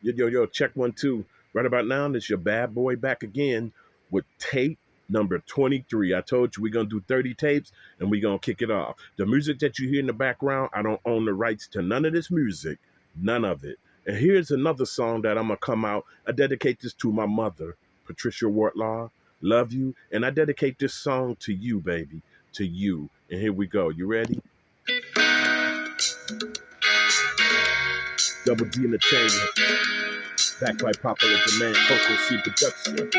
Yo, check 1 2. Right about now, it's your bad boy back again with tape number 23. I told you we're gonna do 30 tapes and we're gonna kick it off. The music that you hear in the background, I don't own the rights to none of this music. None of it. And here's another song that I'm gonna come out. I dedicate this to my mother, Patricia Wortlaw. Love you. And I dedicate this song to you, baby. To you. And here we go. You ready? Double D Entertainment. Back by popular demand, Coco C Production.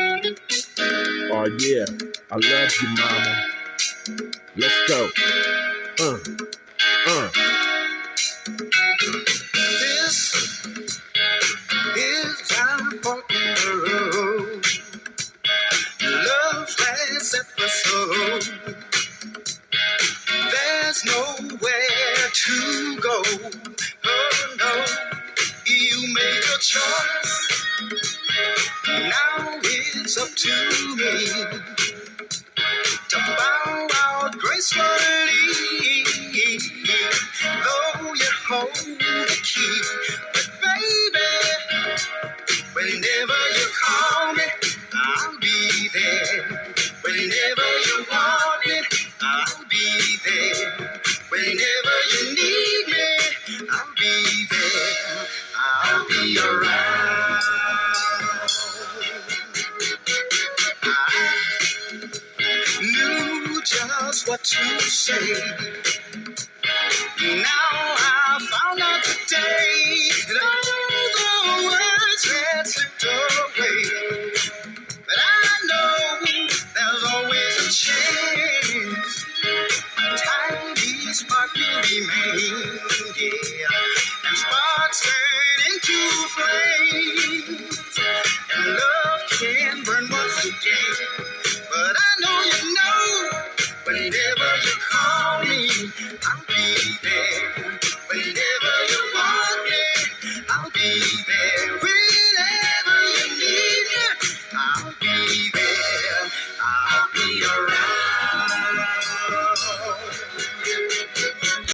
Oh yeah, I love you, mama. Let's go. Uh, uh. This is our road. Love's last episode. There's nowhere to go. Oh no, you made your choice. Now it's up to me to bow out gracefully. Though you hold the key, but baby, whenever you call me, I'll be there. Whenever you want me, I'll be there. Whenever you need me, I'll be there. I'll be around. I knew just what to say. Now I found out today that all the words had slipped away. But I know there's always a chance. A tiny spark will remain, yeah. And sparks turn into flames. And love can burn once again. But I know, whenever you call me, I'll be there. Whenever you want me, I'll be there. Whenever you need me, I'll be there. I'll be around.